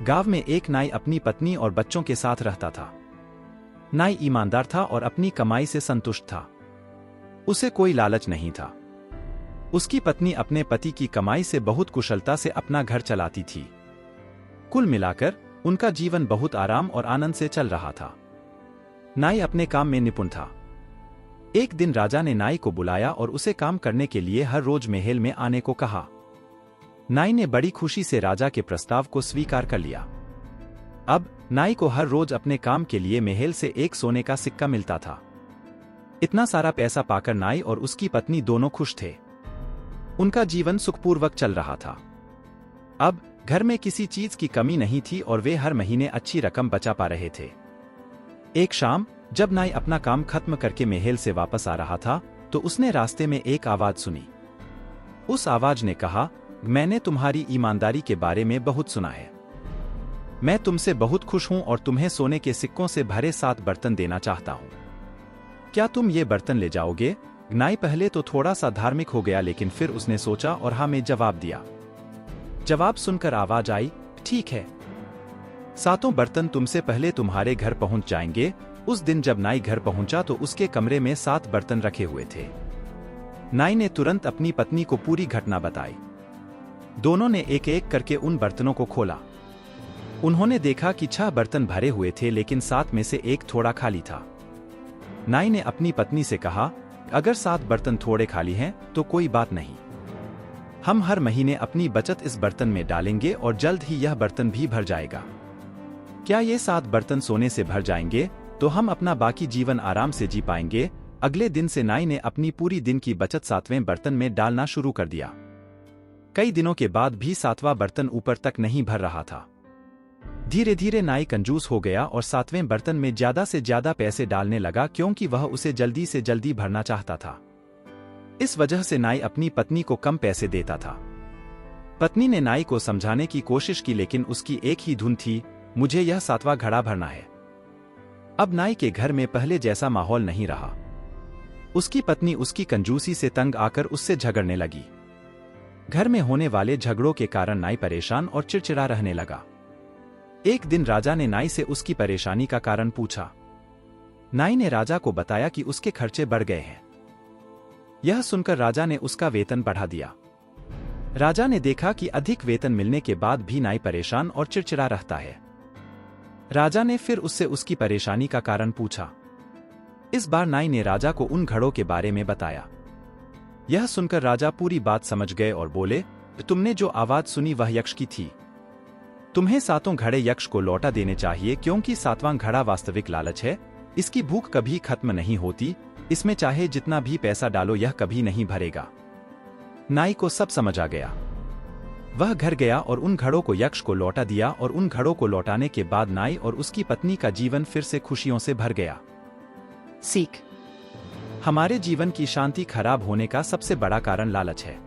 गांव में एक नाई अपनी पत्नी और बच्चों के साथ रहता था। नाई ईमानदार था और अपनी कमाई से संतुष्ट था। उसे कोई लालच नहीं था। उसकी पत्नी अपने पति की कमाई से बहुत कुशलता से अपना घर चलाती थी। कुल मिलाकर उनका जीवन बहुत आराम और आनंद से चल रहा था। नाई अपने काम में निपुण था। एक दिन राजा ने नाई को बुलाया और उसे काम करने के लिए हर रोज महल में आने को कहा। नाई ने बड़ी खुशी से राजा के प्रस्ताव को स्वीकार कर लिया। अब नाई को हर रोज अपने काम के लिए महल से एक सोने का सिक्का मिलता था। इतना सारा पैसा पाकर नाई और उसकी पत्नी दोनों खुश थे। उनका जीवन सुखपूर्वक चल रहा था। अब घर में किसी चीज की कमी नहीं थी और वे हर महीने अच्छी रकम बचा पा रहे थे। एक शाम जब नाई अपना काम खत्म करके महल से वापस आ रहा था तो उसने रास्ते में एक आवाज सुनी। उस आवाज ने कहा, मैंने तुम्हारी ईमानदारी के बारे में बहुत सुना है। मैं तुमसे बहुत खुश हूं और तुम्हें सोने के सिक्कों से भरे 7 बर्तन देना चाहता हूं। क्या तुम ये बर्तन ले जाओगे? नाई पहले तो थोड़ा सा धार्मिक हो गया, लेकिन फिर उसने सोचा और हाँ में जवाब दिया। जवाब सुनकर आवाज आई, ठीक है, 7 बर्तन तुमसे पहले तुम्हारे घर पहुंच जाएंगे। उस दिन जब नाई घर पहुंचा तो उसके कमरे में 7 बर्तन रखे हुए थे। नाई ने तुरंत अपनी पत्नी को पूरी घटना बताई। दोनों ने एक एक करके उन बर्तनों को खोला। उन्होंने देखा कि 6 बर्तन भरे हुए थे, लेकिन 7 में से एक थोड़ा खाली था। नाई ने अपनी पत्नी से कहा, अगर 7 बर्तन थोड़े खाली हैं तो कोई बात नहीं, हम हर महीने अपनी बचत इस बर्तन में डालेंगे और जल्द ही यह बर्तन भी भर जाएगा। क्या ये 7 बर्तन सोने से भर जाएंगे तो हम अपना बाकी जीवन आराम से जी पाएंगे। अगले दिन से नाई ने अपनी पूरी दिन की बचत 7वें बर्तन में डालना शुरू कर दिया। कई दिनों के बाद भी 7वां बर्तन ऊपर तक नहीं भर रहा था। धीरे धीरे नाई कंजूस हो गया और 7वें बर्तन में ज्यादा से ज्यादा पैसे डालने लगा, क्योंकि वह उसे जल्दी से जल्दी भरना चाहता था। इस वजह से नाई अपनी पत्नी को कम पैसे देता था। पत्नी ने नाई को समझाने की कोशिश की, लेकिन उसकी एक ही धुन थी, मुझे यह 7वां घड़ा भरना है। अब नाई के घर में पहले जैसा माहौल नहीं रहा। उसकी पत्नी उसकी कंजूसी से तंग आकर उससे झगड़ने लगी। घर में होने वाले झगड़ों के कारण नाई परेशान और चिड़चिड़ा रहने लगा। एक दिन राजा ने नाई से उसकी परेशानी का कारण पूछा। नाई ने राजा को बताया कि उसके खर्चे बढ़ गए हैं। यह सुनकर राजा ने उसका वेतन बढ़ा दिया। राजा ने देखा कि अधिक वेतन मिलने के बाद भी नाई परेशान और चिड़चिड़ा रहता है। राजा ने फिर उससे उसकी परेशानी का कारण पूछा। इस बार नाई ने राजा को उन घड़ों के बारे में बताया। यह सुनकर राजा पूरी बात समझ गए और बोले, तुमने जो आवाज सुनी वह यक्ष की थी। तुम्हें 7 घड़े यक्ष को लौटा देने चाहिए, क्योंकि 7वां घड़ा वास्तविक लालच है। इसकी भूख कभी खत्म नहीं होती। इसमें चाहे जितना भी पैसा डालो यह कभी नहीं भरेगा। नाई को सब समझ आ गया। वह घर गया और उन घड़ों को यक्ष को लौटा दिया, और उन घड़ों को लौटाने के बाद नाई और उसकी पत्नी का जीवन फिर से खुशियों से भर गया। सीख: हमारे जीवन की शांति खराब होने का सबसे बड़ा कारण लालच है।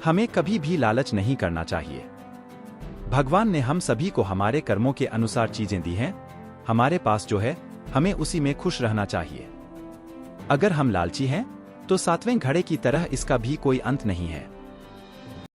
हमें कभी भी लालच नहीं करना चाहिए। भगवान ने हम सभी को हमारे कर्मों के अनुसार चीजें दी हैं। हमारे पास जो है हमें उसी में खुश रहना चाहिए। अगर हम लालची हैं तो 7वें घड़े की तरह इसका भी कोई अंत नहीं है।